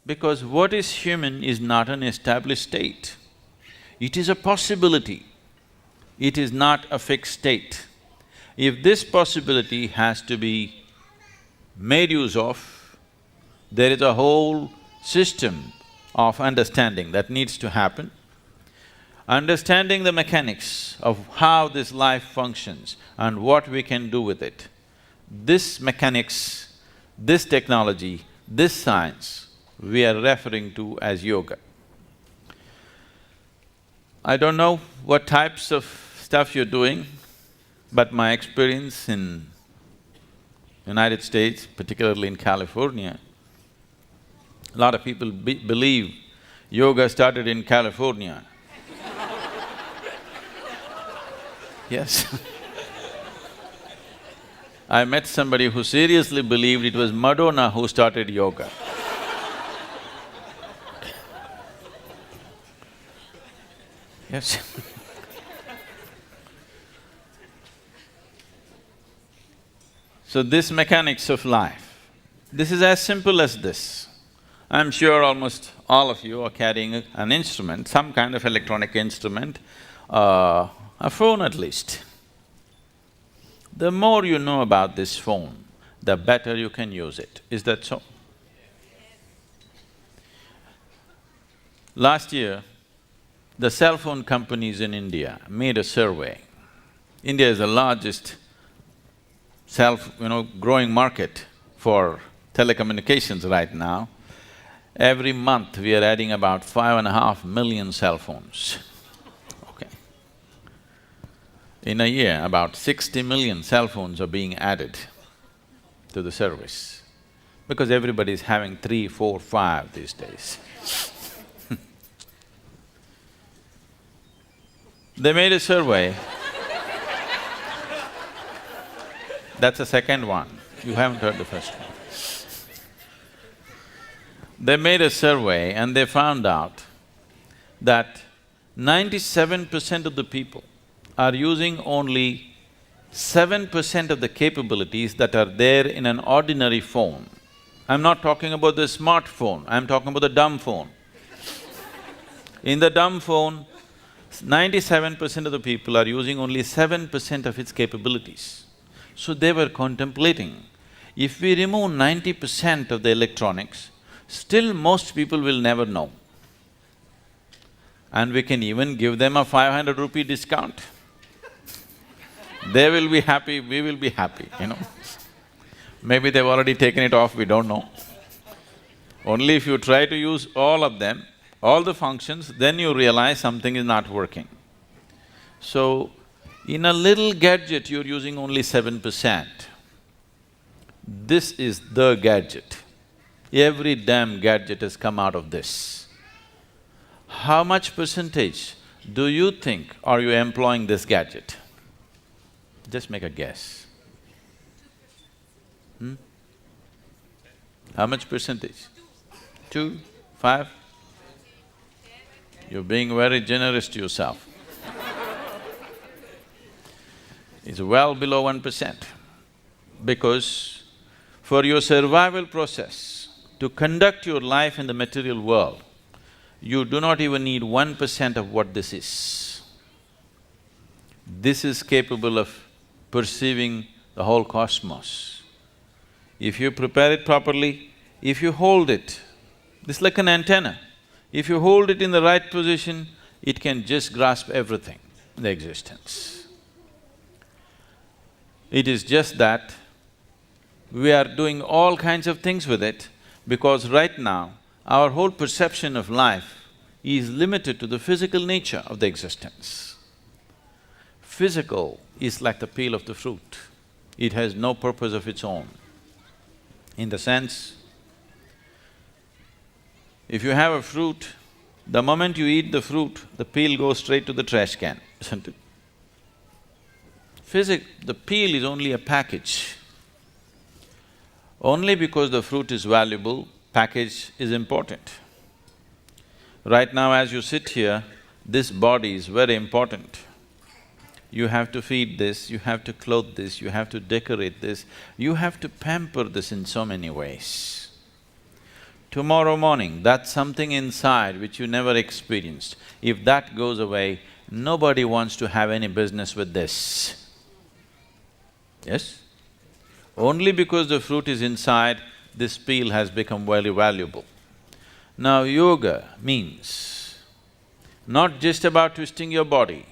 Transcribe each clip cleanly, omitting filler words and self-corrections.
Because what is human is not an established state. It is a possibility. It is not a fixed state. If this possibility has to be made use of, there is a whole system of understanding that needs to happen. Understanding the mechanics of how this life functions and what we can do with it. This mechanics, this technology, this science, we are referring to as yoga. I don't know what types of stuff you're doing, but my experience in United States, particularly in California, a lot of people believe yoga started in California. Yes. I met somebody who seriously believed it was Madonna who started yoga. Yes. So this mechanics of life, this is as simple as this. I'm sure almost all of you are carrying an instrument, some kind of electronic instrument, a phone at least. The more you know about this phone, the better you can use it. Is that so? Last year, the cell phone companies in India made a survey. India is the largest growing market for telecommunications right now. Every month we are adding about 5.5 million cell phones, okay. In a year, about 60 million cell phones are being added to the service, because everybody is having 3, 4, 5 these days. They made a survey. That's the second one, you haven't heard the first one. They made a survey and they found out that 97% of the people are using only 7% of the capabilities that are there in an ordinary phone. I'm not talking about the smartphone, I'm talking about the dumb phone. In the dumb phone, 97% of the people are using only 7% of its capabilities. So they were contemplating, if we remove 90% of the electronics, still most people will never know. And we can even give them a 500 rupee discount. They will be happy, we will be happy, Maybe they've already taken it off, we don't know. Only if you try to use all of them, all the functions, then you realize something is not working. So, in a little gadget, you're using only 7%. This is the gadget. Every damn gadget has come out of this. How much percentage do you think are you employing this gadget? Just make a guess. How much percentage? 2, 5? You're being very generous to yourself. It's well below 1%, because for your survival process, to conduct your life in the material world, you do not even need 1% of what this is. This is capable of perceiving the whole cosmos. If you prepare it properly, if you hold it, this is like an antenna. If you hold it in the right position, it can just grasp everything in the existence. It is just that we are doing all kinds of things with it, because right now, our whole perception of life is limited to the physical nature of the existence. Physical is like the peel of the fruit. It has no purpose of its own. In the sense, if you have a fruit, the moment you eat the fruit, the peel goes straight to the trash can, isn't it? The peel is only a package. Only because the fruit is valuable, package is important. Right now as you sit here, this body is very important. You have to feed this, you have to clothe this, you have to decorate this, you have to pamper this in so many ways. Tomorrow morning, that's something inside which you never experienced. If that goes away, nobody wants to have any business with this. Yes? Only because the fruit is inside, this peel has become very valuable. Now, yoga means not just about twisting your body,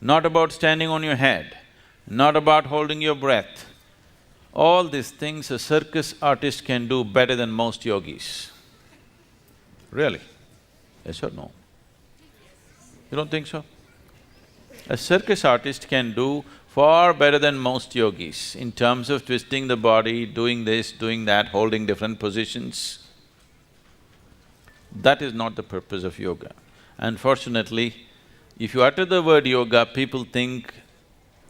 not about standing on your head, not about holding your breath. All these things a circus artist can do better than most yogis. Really? Yes or no? You don't think so? A circus artist can do far better than most yogis in terms of twisting the body, doing this, doing that, holding different positions. That is not the purpose of yoga. Unfortunately, if you utter the word yoga, people think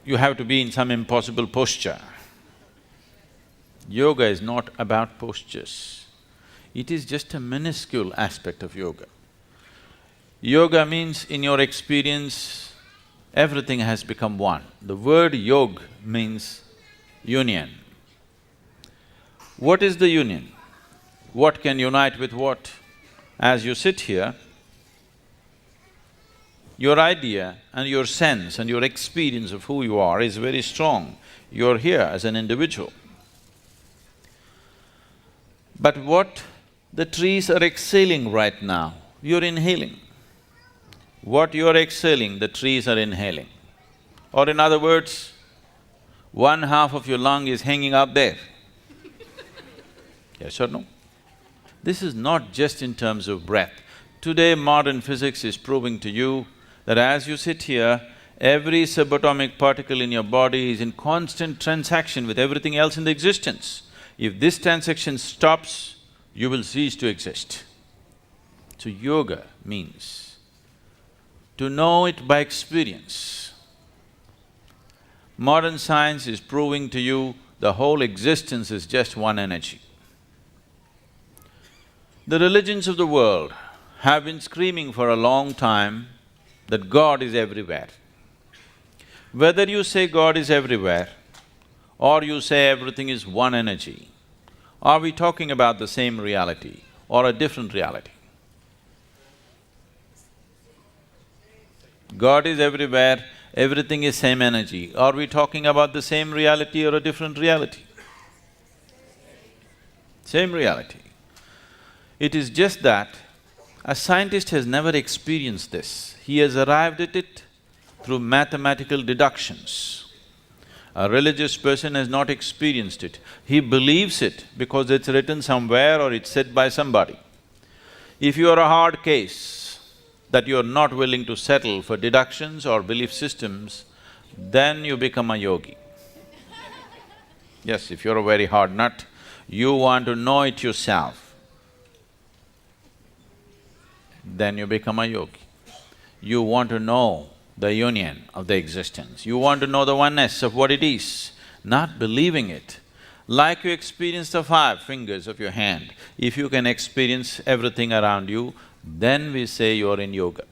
you have to be in some impossible posture. Yoga is not about postures. It is just a minuscule aspect of yoga. Yoga means, in your experience, everything has become one. The word yog means union. What is the union? What can unite with what? As you sit here, your idea and your sense and your experience of who you are is very strong. You're here as an individual. But what the trees are exhaling right now, you're inhaling. What you're exhaling, the trees are inhaling. Or in other words, one half of your lung is hanging out there. Yes or no? This is not just in terms of breath. Today, modern physics is proving to you that as you sit here, every subatomic particle in your body is in constant transaction with everything else in the existence. If this transaction stops, you will cease to exist. So yoga means to know it by experience. Modern science is proving to you the whole existence is just one energy. The religions of the world have been screaming for a long time that God is everywhere. Whether you say God is everywhere or you say everything is one energy, are we talking about the same reality or a different reality? God is everywhere, everything is same energy. Are we talking about the same reality or a different reality? Same reality. It is just that a scientist has never experienced this. He has arrived at it through mathematical deductions. A religious person has not experienced it. He believes it because it's written somewhere or it's said by somebody. If you are a hard case that you are not willing to settle for deductions or belief systems, then you become a yogi. Yes, if you're a very hard nut, you want to know it yourself, then you become a yogi. You want to know the union of the existence. You want to know the oneness of what it is, not believing it. Like you experience the 5 fingers of your hand, if you can experience everything around you, then we say you're in yoga.